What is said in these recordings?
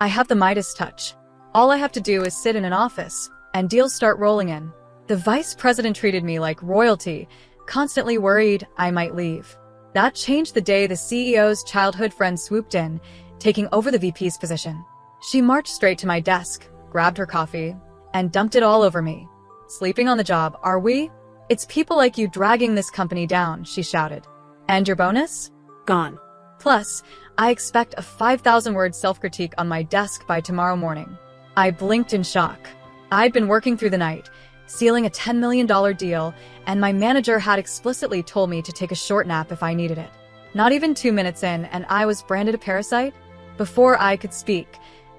I have the Midas touch. All I have to do is sit in an office, and deals start rolling in. The vice president treated me like royalty, constantly worried I might leave. That changed the day the CEO's childhood friend swooped in, taking over the VP's position. She marched straight to my desk, grabbed her coffee, and dumped it all over me. "Sleeping on the job, are we? It's people like you dragging this company down," she shouted. "And your bonus? Gone. Plus, I expect a 5,000-word self-critique on my desk by tomorrow morning." I blinked in shock. I'd been working through the night, sealing a $10 million deal, and my manager had explicitly told me to take a short nap if I needed it. Not even 2 minutes in, and I was branded a parasite? Before I could speak,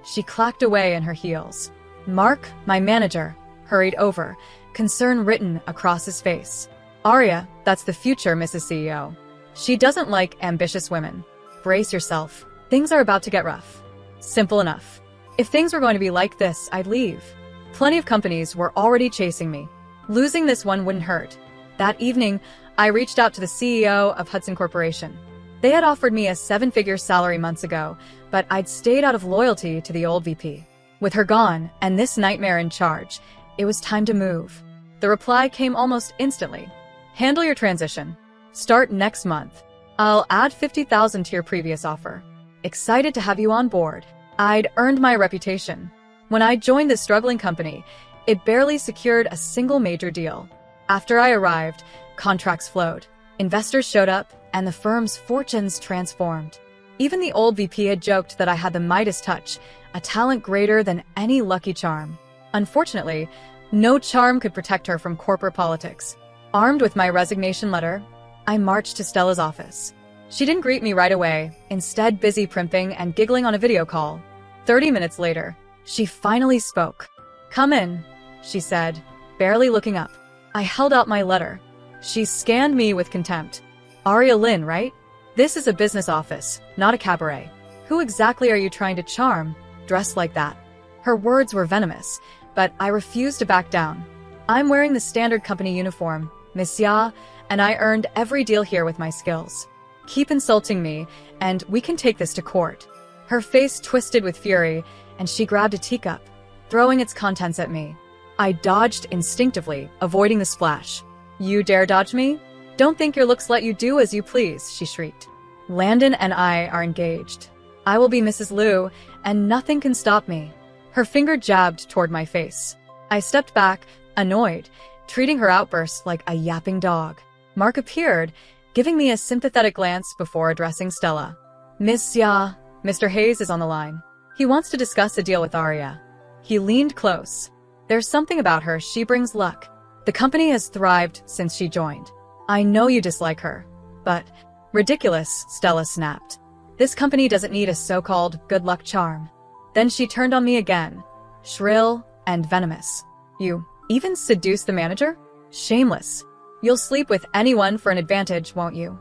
she clacked away in her heels. Mark, my manager, hurried over, concern written across his face. "Arya, that's the future, Mrs. CEO. She doesn't like ambitious women. Brace yourself. Things are about to get rough." Simple enough. If things were going to be like this, I'd leave. Plenty of companies were already chasing me. Losing this one wouldn't hurt. That evening, I reached out to the CEO of Hudson Corporation. They had offered me a 7-figure salary months ago, but I'd stayed out of loyalty to the old VP. With her gone, and this nightmare in charge, it was time to move. The reply came almost instantly. "Handle your transition. Start next month. I'll add 50,000 to your previous offer. Excited to have you on board." I'd earned my reputation. When I joined this struggling company, it barely secured a single major deal. After I arrived, contracts flowed, investors showed up, and the firm's fortunes transformed. Even the old VP had joked that I had the Midas touch, a talent greater than any lucky charm. Unfortunately, no charm could protect her from corporate politics. Armed with my resignation letter, I marched to Stella's office. She didn't greet me right away, instead busy primping and giggling on a video call. 30 minutes later, she finally spoke. "Come in," she said, barely looking up. I held out my letter. She scanned me with contempt. "Arya Lynn, right? This is a business office, not a cabaret. Who exactly are you trying to charm, dressed like that?" Her words were venomous, but I refused to back down. "I'm wearing the standard company uniform, Miss Ya, and I earned every deal here with my skills. Keep insulting me, and we can take this to court." Her face twisted with fury, and she grabbed a teacup, throwing its contents at me. I dodged instinctively, avoiding the splash. "You dare dodge me? Don't think your looks let you do as you please," she shrieked. "Landon and I are engaged. I will be Mrs. Liu, and nothing can stop me." Her finger jabbed toward my face. I stepped back, annoyed, treating her outburst like a yapping dog. Mark appeared, giving me a sympathetic glance before addressing Stella. "Miss Ya, Mr. Hayes is on the line. He wants to discuss a deal with Arya." He leaned close. "There's something about her, she brings luck. The company has thrived since she joined. I know you dislike her, but..." "Ridiculous," Stella snapped. "This company doesn't need a so-called good luck charm." Then she turned on me again, shrill and venomous. "You even seduce the manager? Shameless. You'll sleep with anyone for an advantage, won't you?"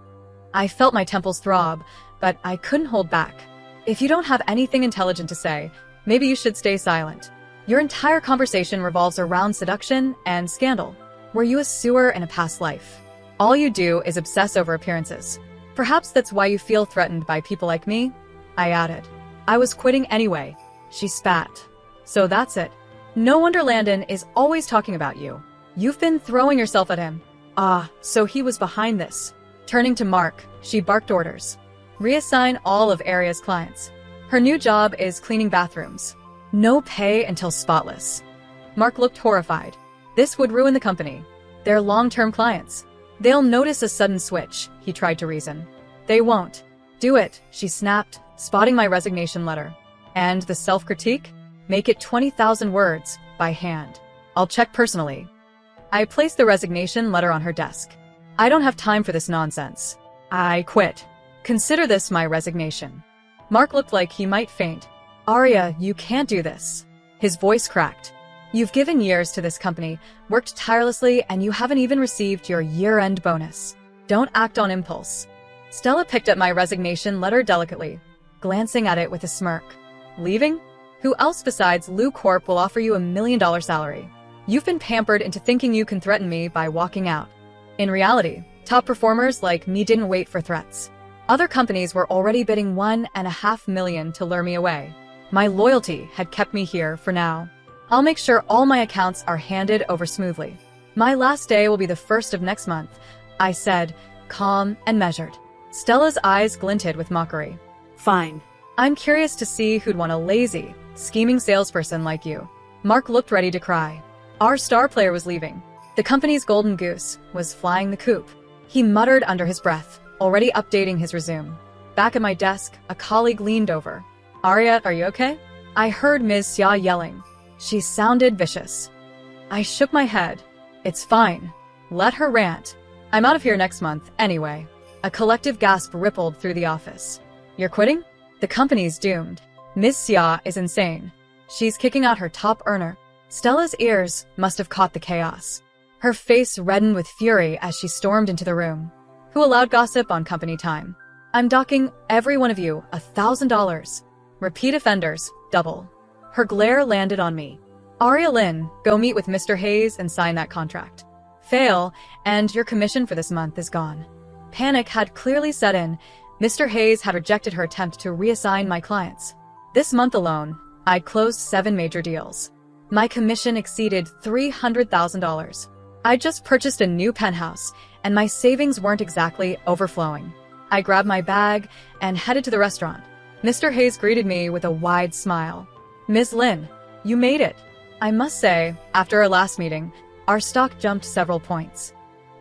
I felt my temples throb, but I couldn't hold back. "If you don't have anything intelligent to say, maybe you should stay silent. Your entire conversation revolves around seduction and scandal. Were you a sewer in a past life? All you do is obsess over appearances. Perhaps that's why you feel threatened by people like me?" I added. "I was quitting anyway." She spat. "So that's it. No wonder Landon is always talking about you. You've been throwing yourself at him. Ah, so he was behind this." Turning to Mark, she barked orders. "Reassign all of Arya's clients. Her new job is cleaning bathrooms. No pay until spotless." Mark looked horrified. This would ruin the company. They're long-term clients. They'll notice a sudden switch, he tried to reason. "They won't." "Do it," she snapped, spotting my resignation letter. "And the self-critique? Make it 20,000 words, by hand. I'll check personally." I placed the resignation letter on her desk. "I don't have time for this nonsense. I quit. Consider this my resignation." Mark looked like he might faint. "Arya, you can't do this." His voice cracked. "You've given years to this company, worked tirelessly, and you haven't even received your year-end bonus. Don't act on impulse." Stella picked up my resignation letter delicately, glancing at it with a smirk. "Leaving? Who else besides Liu Corp will offer you $1 million salary? You've been pampered into thinking you can threaten me by walking out. In reality, top performers like me didn't wait for threats. Other companies were already bidding $1.5 million to lure me away. My loyalty had kept me here for now. I'll make sure all my accounts are handed over smoothly. My last day will be the 1st of next month, I said, calm and measured. Stella's eyes glinted with mockery. Fine. I'm curious to see who'd want a lazy, scheming salesperson like you. Mark looked ready to cry. Our star player was leaving. The company's golden goose was flying the coop. He muttered under his breath, already updating his resume. Back at my desk, a colleague leaned over. Arya, are you okay? I heard Ms. Xia yelling. She sounded vicious. I shook my head. It's fine. Let her rant. I'm out of here next month, anyway. A collective gasp rippled through the office. You're quitting? The company's doomed. Ms. Xia is insane. She's kicking out her top earner. Stella's ears must have caught the chaos. Her face reddened with fury as she stormed into the room. Who allowed gossip on company time? I'm docking every one of you $1,000. Repeat offenders, double. Her glare landed on me. Arya Lynn, go meet with Mr. Hayes and sign that contract. Fail, and your commission for this month is gone. Panic had clearly set in. Mr. Hayes had rejected her attempt to reassign my clients. This month alone, I'd closed 7 major deals. My commission exceeded $300,000. I'd just purchased a new penthouse, and my savings weren't exactly overflowing. I grabbed my bag and headed to the restaurant. Mr. Hayes greeted me with a wide smile. Ms. Lynn, you made it. I must say, after our last meeting, our stock jumped several points.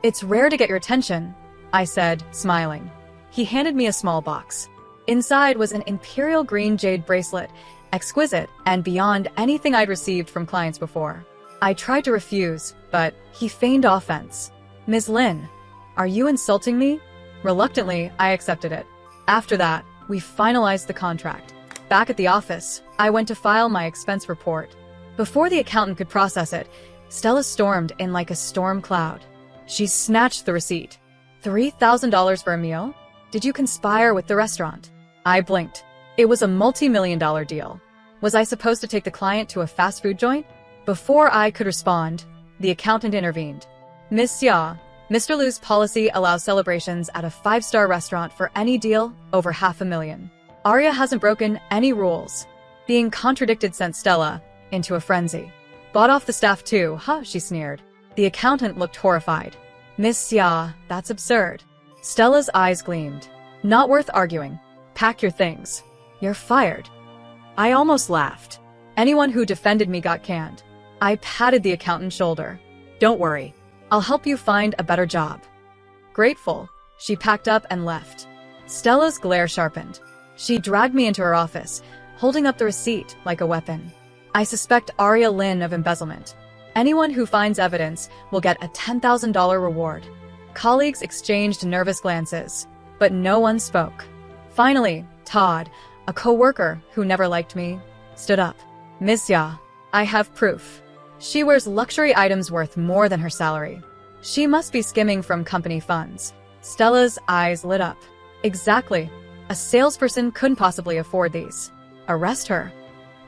It's rare to get your attention, I said, smiling. He handed me a small box. Inside was an imperial green jade bracelet, exquisite and beyond anything I'd received from clients before. I tried to refuse, but he feigned offense. Ms. Lynn, are you insulting me? Reluctantly, I accepted it. After that, we finalized the contract. Back at the office, I went to file my expense report. Before the accountant could process it, Stella stormed in like a storm cloud. She snatched the receipt. $3,000 for a meal? Did you conspire with the restaurant? I blinked. It was a multi-million-dollar deal. Was I supposed to take the client to a fast food joint? Before I could respond, the accountant intervened. Ms. Xia, Mr. Liu's policy allows celebrations at a 5-star restaurant for any deal over $500,000. Arya hasn't broken any rules. Being contradicted sent Stella into a frenzy. Bought off the staff too, huh? She sneered. The accountant looked horrified. Ms. Xia, that's absurd. Stella's eyes gleamed. Not worth arguing. Pack your things. You're fired. I almost laughed. Anyone who defended me got canned. I patted the accountant's shoulder. Don't worry. I'll help you find a better job. Grateful, she packed up and left. Stella's glare sharpened. She dragged me into her office, holding up the receipt like a weapon. I suspect Arya Lynn of embezzlement. Anyone who finds evidence will get a $10,000 reward. Colleagues exchanged nervous glances, but no one spoke. Finally, Todd, a co-worker who never liked me, stood up. Ms. Xia, I have proof. She wears luxury items worth more than her salary. She must be skimming from company funds. Stella's eyes lit up. Exactly. A salesperson couldn't possibly afford these. Arrest her.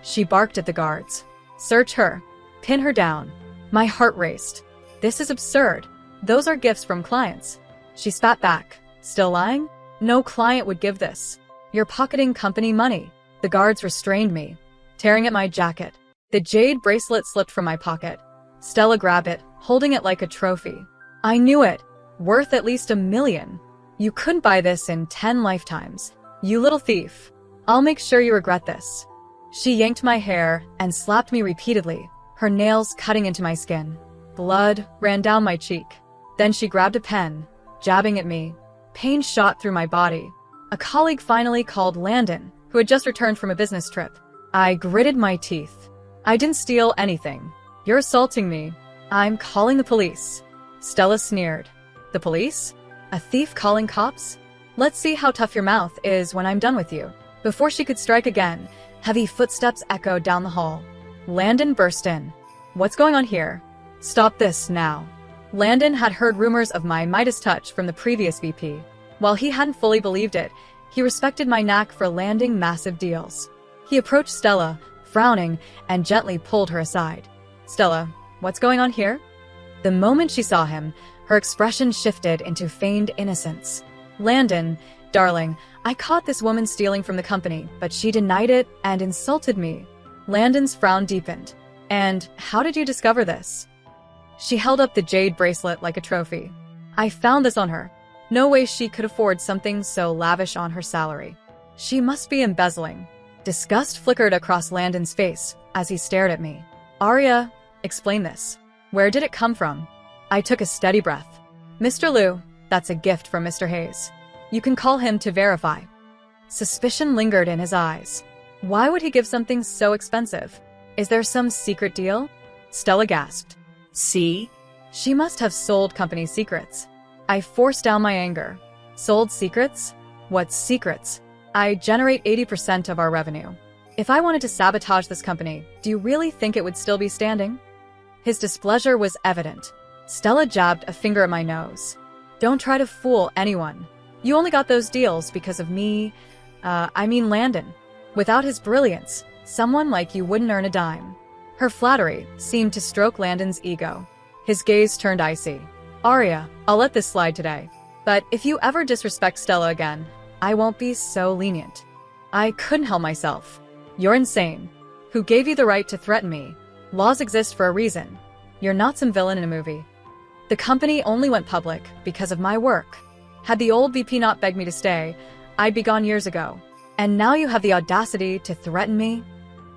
She barked at the guards. Search her. Pin her down. My heart raced. This is absurd. Those are gifts from clients. She spat back. Still lying? No client would give this. You're pocketing company money. The guards restrained me, tearing at my jacket. The jade bracelet slipped from my pocket. Stella grabbed it, holding it like a trophy. I knew it. Worth at least $1 million. You couldn't buy this in 10 lifetimes. You little thief. I'll make sure you regret this. She yanked my hair and slapped me repeatedly, her nails cutting into my skin. Blood ran down my cheek. Then she grabbed a pen, jabbing at me. Pain shot through my body. A colleague finally called Landon, who had just returned from a business trip. I gritted my teeth. I didn't steal anything. You're assaulting me. I'm calling the police. Stella sneered. The police? A thief calling cops? Let's see how tough your mouth is when I'm done with you. Before she could strike again, heavy footsteps echoed down the hall. Landon burst in. What's going on here? Stop this now. Landon had heard rumors of my Midas touch from the previous VP. While he hadn't fully believed it, he respected my knack for landing massive deals. He approached Stella, frowning, and gently pulled her aside. Stella, what's going on here? The moment she saw him, her expression shifted into feigned innocence. Landon, darling, I caught this woman stealing from the company, but she denied it and insulted me. Landon's frown deepened. And how did you discover this? She held up the jade bracelet like a trophy. I found this on her. No way she could afford something so lavish on her salary. She must be embezzling. Disgust flickered across Landon's face as he stared at me. Arya, explain this. Where did it come from? I took a steady breath. Mr. Liu, that's a gift from Mr. Hayes. You can call him to verify. Suspicion lingered in his eyes. Why would he give something so expensive? Is there some secret deal? Stella gasped. See? She must have sold company secrets. I forced down my anger. Sold secrets? What secrets? I generate 80% of our revenue. If I wanted to sabotage this company, do you really think it would still be standing? His displeasure was evident. Stella jabbed a finger at my nose. Don't try to fool anyone. You only got those deals because of me, Landon. Without his brilliance, someone like you wouldn't earn a dime. Her flattery seemed to stroke Landon's ego. His gaze turned icy. Arya, I'll let this slide today. But if you ever disrespect Stella again, I won't be so lenient. I couldn't help myself. You're insane. Who gave you the right to threaten me? Laws exist for a reason. You're not some villain in a movie. The company only went public because of my work. Had the old VP not begged me to stay, I'd be gone years ago. And now you have the audacity to threaten me?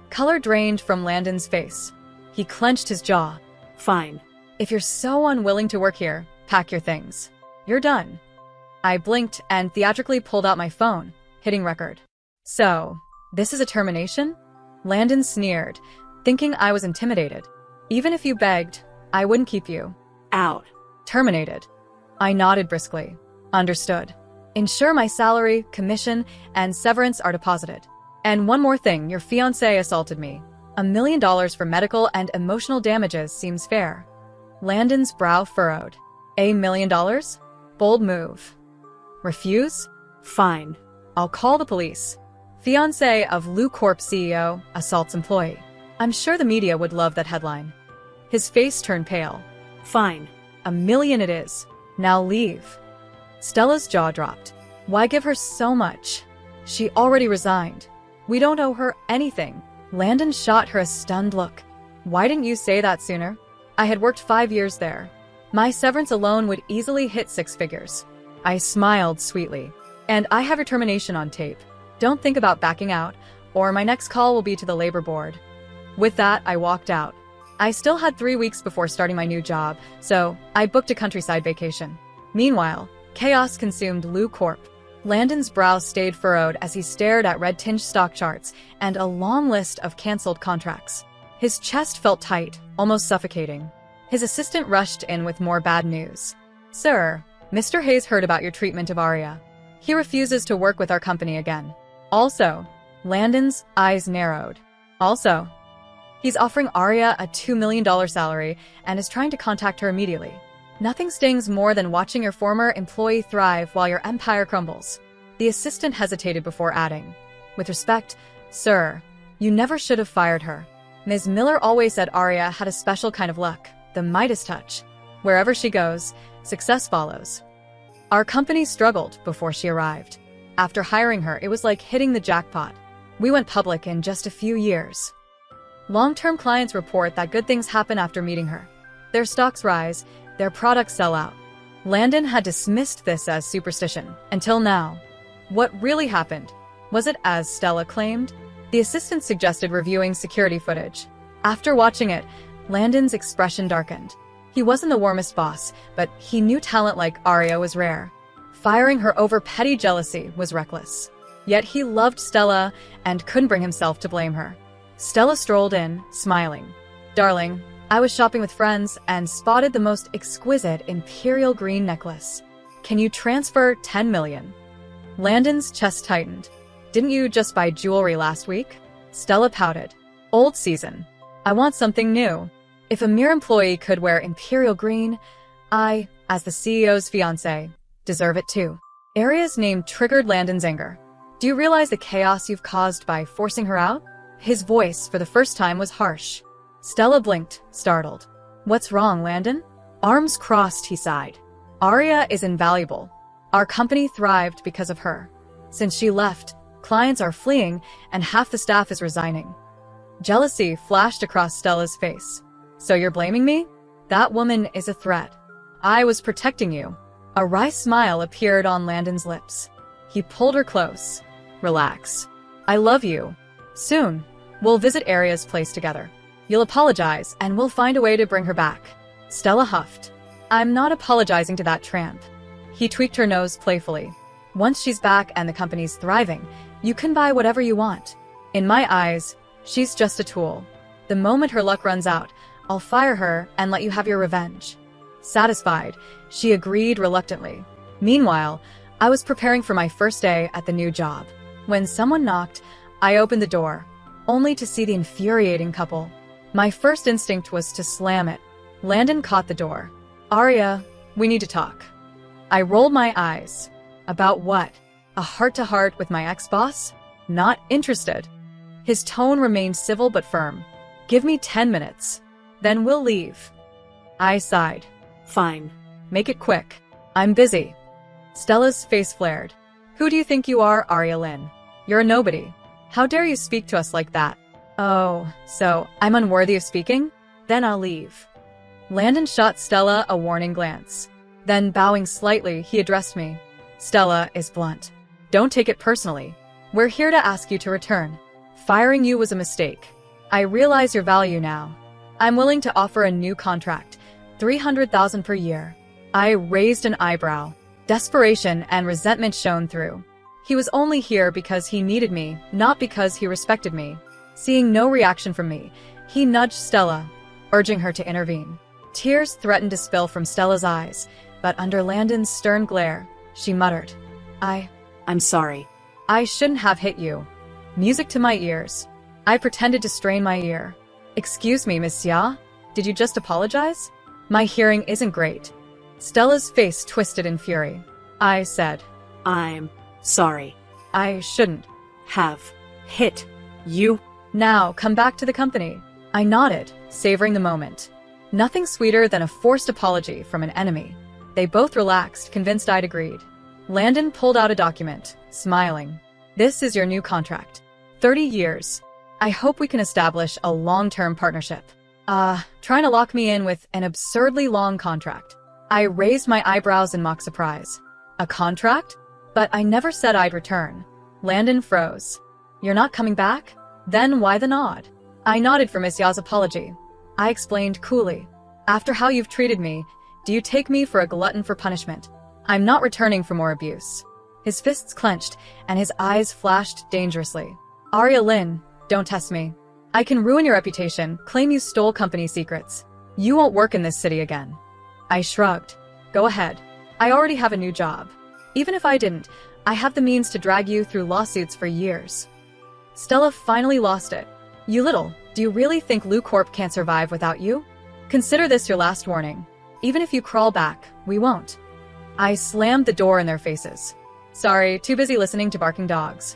Color drained from Landon's face. He clenched his jaw. Fine. If you're so unwilling to work here, pack your things. You're done. I blinked and theatrically pulled out my phone, hitting record. So, this is a termination? Landon sneered, thinking I was intimidated. Even if you begged, I wouldn't keep you. Out. Terminated. I nodded briskly. Understood. Ensure my salary, commission, and severance are deposited. And one more thing, your fiancé assaulted me. $1 million for medical and emotional damages seems fair. Landon's brow furrowed. $1 million? Bold move. Refuse? Fine. I'll call the police. Fiancé of Liu Corp CEO assaults employee. I'm sure the media would love that headline. His face turned pale. Fine. $1 million it is. Now leave. Stella's jaw dropped. Why give her so much? She already resigned. We don't owe her anything. Landon shot her a stunned look. Why didn't you say that sooner? I had worked 5 years there. My severance alone would easily hit 6 figures. I smiled sweetly. And I have your termination on tape. Don't think about backing out, or my next call will be to the labor board. With that, I walked out. I still had 3 weeks before starting my new job, so I booked a countryside vacation. Meanwhile, chaos consumed Liu Corp. Landon's brow stayed furrowed as he stared at red-tinged stock charts and a long list of canceled contracts. His chest felt tight, almost suffocating. His assistant rushed in with more bad news. Sir, Mr. Hayes heard about your treatment of Arya. He refuses to work with our company again. Also, Landon's eyes narrowed. Also, he's offering Arya a $2 million salary and is trying to contact her immediately. Nothing stings more than watching your former employee thrive while your empire crumbles. The assistant hesitated before adding, with respect, sir, you never should have fired her. Ms. Miller always said Arya had a special kind of luck, the Midas touch. Wherever she goes, success follows. Our company struggled before she arrived. After hiring her, it was like hitting the jackpot. We went public in just a few years. Long-term clients report that good things happen after meeting her. Their stocks rise, their products sell out. Landon had dismissed this as superstition, until now. What really happened? Was it as Stella claimed? The assistant suggested reviewing security footage. After watching it, Landon's expression darkened. He wasn't the warmest boss, but he knew talent like Arya was rare. Firing her over petty jealousy was reckless. Yet he loved Stella and couldn't bring himself to blame her. Stella strolled in, smiling. Darling, I was shopping with friends and spotted the most exquisite imperial green necklace. Can you transfer 10 million? Landon's chest tightened. Didn't you just buy jewelry last week? Stella pouted. Old season. I want something new. If a mere employee could wear imperial green, I, as the CEO's fiancé, deserve it too. Arya's name triggered Landon's anger. Do you realize the chaos you've caused by forcing her out? His voice, for the first time, was harsh. Stella blinked, startled. What's wrong, Landon? Arms crossed, he sighed. Arya is invaluable. Our company thrived because of her. Since she left, clients are fleeing and half the staff is resigning. Jealousy flashed across Stella's face. So you're blaming me? That woman is a threat. I was protecting you. A wry smile appeared on Landon's lips. He pulled her close. Relax. I love you. Soon, we'll visit Aria's place together. You'll apologize, and we'll find a way to bring her back. Stella huffed. I'm not apologizing to that tramp. He tweaked her nose playfully. Once she's back and the company's thriving, you can buy whatever you want. In my eyes, she's just a tool. The moment her luck runs out, I'll fire her and let you have your revenge. Satisfied, she agreed reluctantly. Meanwhile, I was preparing for my first day at the new job. When someone knocked, I opened the door, only to see the infuriating couple. My first instinct was to slam it. Landon caught the door. Aria, we need to talk. I rolled my eyes. About what? A heart-to-heart with my ex-boss? Not interested. His tone remained civil but firm. Give me 10 minutes. Then we'll leave. I sighed. Fine. Make it quick. I'm busy. Stella's face flared. Who do you think you are, Aria Lynn? You're a nobody. How dare you speak to us like that? Oh, so I'm unworthy of speaking? Then I'll leave. Landon shot Stella a warning glance. Then, bowing slightly, he addressed me. Stella is blunt. Don't take it personally. We're here to ask you to return. Firing you was a mistake. I realize your value now. I'm willing to offer a new contract, $300,000 per year. I raised an eyebrow. Desperation and resentment shone through. He was only here because he needed me, not because he respected me. Seeing no reaction from me, he nudged Stella, urging her to intervene. Tears threatened to spill from Stella's eyes, but under Landon's stern glare, she muttered, I'm sorry. I shouldn't have hit you. Music to my ears. I pretended to strain my ear. Excuse me, Miss Xia? Did you just apologize? My hearing isn't great. Stella's face twisted in fury. I said, I'm sorry. I shouldn't Have hit you. Now, come back to the company. I nodded, savoring the moment. Nothing sweeter than a forced apology from an enemy. They both relaxed, convinced I'd agreed. Landon pulled out a document, smiling. This is your new contract. 30 years. I hope we can establish a long-term partnership. Trying to lock me in with an absurdly long contract. I raised my eyebrows in mock surprise. A contract? But I never said I'd return. Landon froze. You're not coming back? Then why the nod? I nodded for Miss Ya's apology. I explained coolly. After how you've treated me, do you take me for a glutton for punishment? I'm not returning for more abuse. His fists clenched, and his eyes flashed dangerously. Aria Lynn, don't test me. I can ruin your reputation, claim you stole company secrets. You won't work in this city again. I shrugged. Go ahead. I already have a new job. Even if I didn't, I have the means to drag you through lawsuits for years. Stella finally lost it. You little, do you really think Lu Corp can't survive without you? Consider this your last warning. Even if you crawl back, we won't. I slammed the door in their faces. Sorry, too busy listening to barking dogs.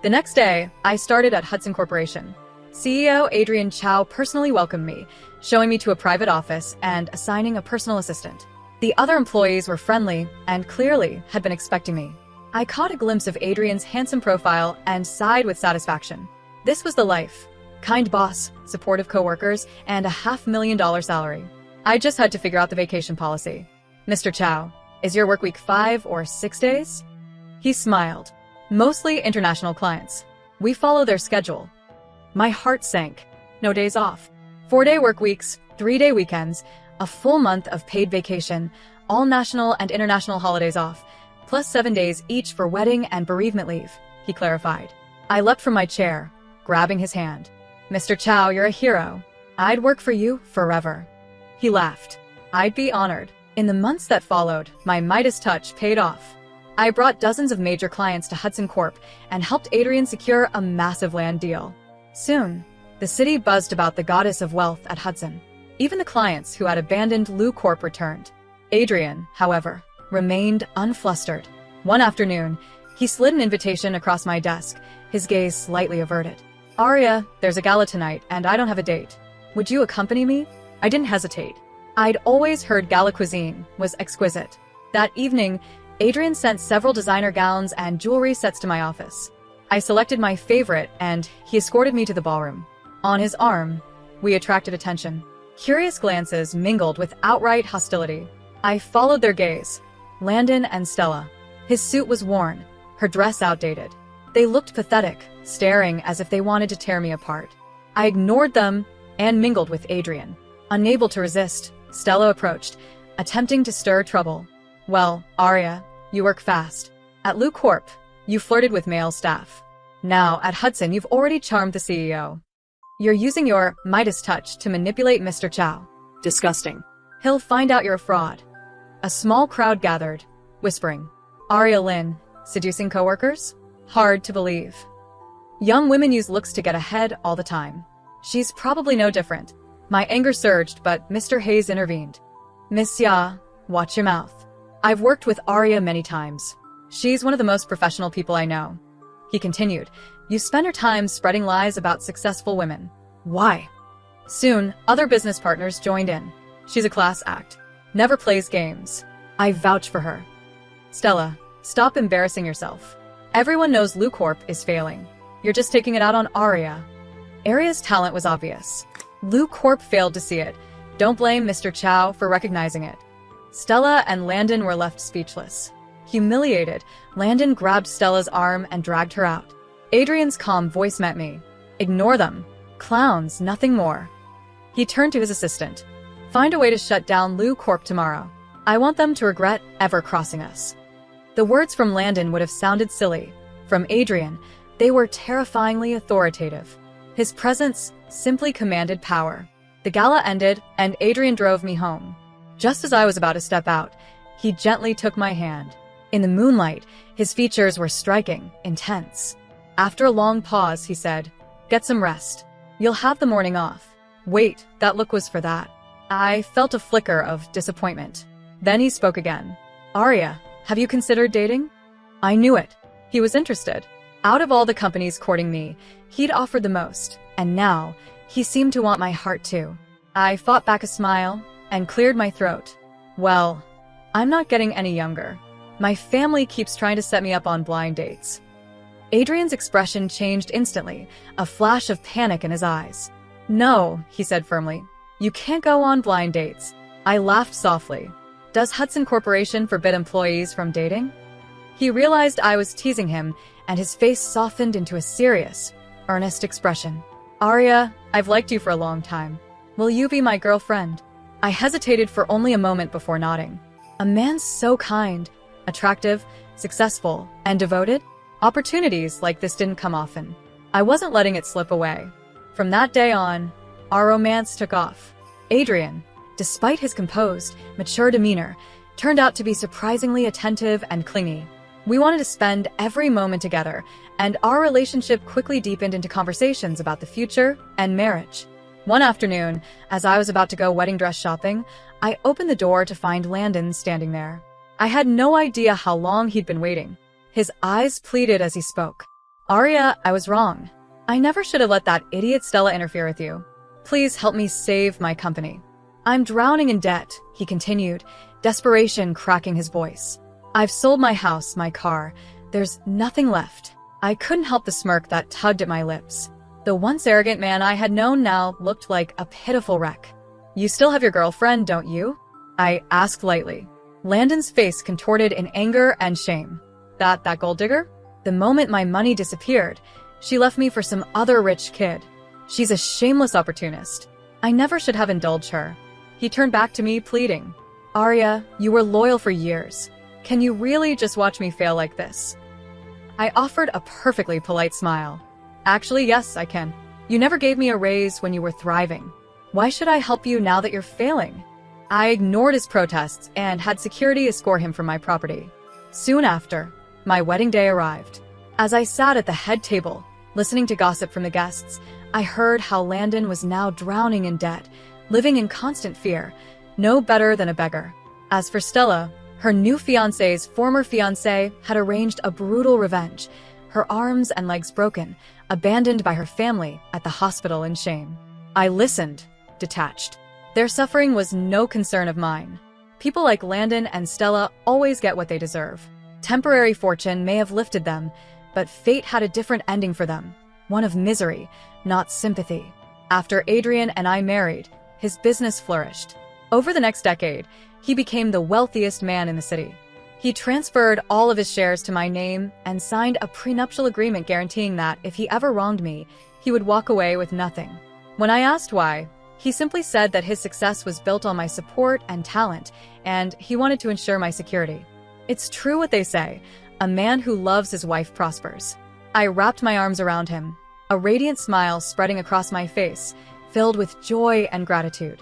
The next day, I started at Hudson Corporation. CEO Adrian Chow personally welcomed me, showing me to a private office and assigning a personal assistant. The other employees were friendly and clearly had been expecting me. I caught a glimpse of Adrian's handsome profile and sighed with satisfaction. This was the life. Kind boss, supportive coworkers, and a $500,000 salary. I just had to figure out the vacation policy. Mr. Chow, is your work week 5 or 6 days? He smiled. Mostly international clients. We follow their schedule. My heart sank. No days off. 4-day work weeks, 3-day weekends, a full month of paid vacation, all national and international holidays off, plus 7 days each for wedding and bereavement leave, he clarified. I leapt from my chair, grabbing his hand. Mr. Chow, you're a hero. I'd work for you forever. He laughed. I'd be honored. In the months that followed, my Midas touch paid off. I brought dozens of major clients to Hudson Corp and helped Adrian secure a massive land deal. Soon, the city buzzed about the goddess of wealth at Hudson. Even the clients who had abandoned Lu Corp returned. Adrian, however, remained unflustered. One afternoon, he slid an invitation across my desk, his gaze slightly averted. Aria, there's a gala tonight, and I don't have a date. Would you accompany me? I didn't hesitate. I'd always heard gala cuisine was exquisite. That evening, Adrian sent several designer gowns and jewelry sets to my office. I selected my favorite, and he escorted me to the ballroom. On his arm, we attracted attention. Curious glances mingled with outright hostility. I followed their gaze. Landon and Stella. His suit was worn, her dress outdated. They looked pathetic, staring as if they wanted to tear me apart. I ignored them and mingled with Adrian. Unable to resist, Stella approached, attempting to stir trouble. Well, Arya, you work fast. At Lou Corp, you flirted with male staff. Now, at Hudson, you've already charmed the CEO. You're using your Midas touch to manipulate Mr. Chow. Disgusting. He'll find out you're a fraud. A small crowd gathered, whispering. Arya Lynn, seducing coworkers? Hard to believe. Young women use looks to get ahead all the time. She's probably no different. My anger surged, but Mr. Hayes intervened. Miss Ya, watch your mouth. I've worked with Arya many times. She's one of the most professional people I know. He continued, you spend your time spreading lies about successful women. Why? Soon, other business partners joined in. She's a class act. Never plays games. I vouch for her. Stella, stop embarrassing yourself. Everyone knows Lou Corp is failing. You're just taking it out on Arya. Arya's talent was obvious. Lou Corp failed to see it. Don't blame Mr. Chow for recognizing it. Stella and Landon were left speechless. Humiliated, Landon grabbed Stella's arm and dragged her out. Adrian's calm voice met me. Ignore them. Clowns, nothing more. He turned to his assistant. Find a way to shut down Lou Corp tomorrow. I want them to regret ever crossing us. The words from Landon would have sounded silly. From Adrian, they were terrifyingly authoritative. His presence simply commanded power. The gala ended, and Adrian drove me home. Just as I was about to step out, he gently took my hand. In the moonlight, his features were striking, intense. After a long pause, he said, get some rest. You'll have the morning off. Wait, that look was for that. I felt a flicker of disappointment. Then he spoke again. Arya, have you considered dating? I knew it. He was interested. Out of all the companies courting me, he'd offered the most, and now he seemed to want my heart too. I fought back a smile and cleared my throat. Well, I'm not getting any younger. My family keeps trying to set me up on blind dates. Adrian's expression changed instantly, a flash of panic in his eyes. No, he said firmly. You can't go on blind dates. I laughed softly. Does Hudson Corporation forbid employees from dating? He realized I was teasing him, and his face softened into a serious, earnest expression. Arya, I've liked you for a long time. Will you be my girlfriend? I hesitated for only a moment before nodding. A man so kind, attractive, successful, and devoted? Opportunities like this didn't come often. I wasn't letting it slip away. From that day on, our romance took off. Adrian, despite his composed, mature demeanor, turned out to be surprisingly attentive and clingy. We wanted to spend every moment together, and our relationship quickly deepened into conversations about the future and marriage. One afternoon, as I was about to go wedding dress shopping, I opened the door to find Landon standing there. I had no idea how long he'd been waiting. His eyes pleaded as he spoke. Arya, I was wrong. I never should have let that idiot Stella interfere with you. Please help me save my company. I'm drowning in debt, he continued, desperation cracking his voice. I've sold my house, my car. There's nothing left. I couldn't help the smirk that tugged at my lips. The once arrogant man I had known now looked like a pitiful wreck. You still have your girlfriend, don't you? I asked lightly. Landon's face contorted in anger and shame. That gold digger? The moment my money disappeared, she left me for some other rich kid. She's a shameless opportunist. I never should have indulged her. He turned back to me, pleading. Arya, you were loyal for years. Can you really just watch me fail like this? I offered a perfectly polite smile. Actually, yes, I can. You never gave me a raise when you were thriving. Why should I help you now that you're failing? I ignored his protests and had security escort him from my property. Soon after, my wedding day arrived. As I sat at the head table, listening to gossip from the guests, I heard how Landon was now drowning in debt, living in constant fear, no better than a beggar. As for Stella, her new fiancé's former fiancé had arranged a brutal revenge, her arms and legs broken, abandoned by her family at the hospital in shame. I listened, detached. Their suffering was no concern of mine. People like Landon and Stella always get what they deserve. Temporary fortune may have lifted them, but fate had a different ending for them, one of misery, not sympathy. After Adrian and I married, his business flourished. Over the next decade, he became the wealthiest man in the city. He transferred all of his shares to my name and signed a prenuptial agreement guaranteeing that if he ever wronged me, he would walk away with nothing. When I asked why, he simply said that his success was built on my support and talent, and he wanted to ensure my security. It's true what they say, a man who loves his wife prospers. I wrapped my arms around him, a radiant smile spreading across my face, filled with joy and gratitude.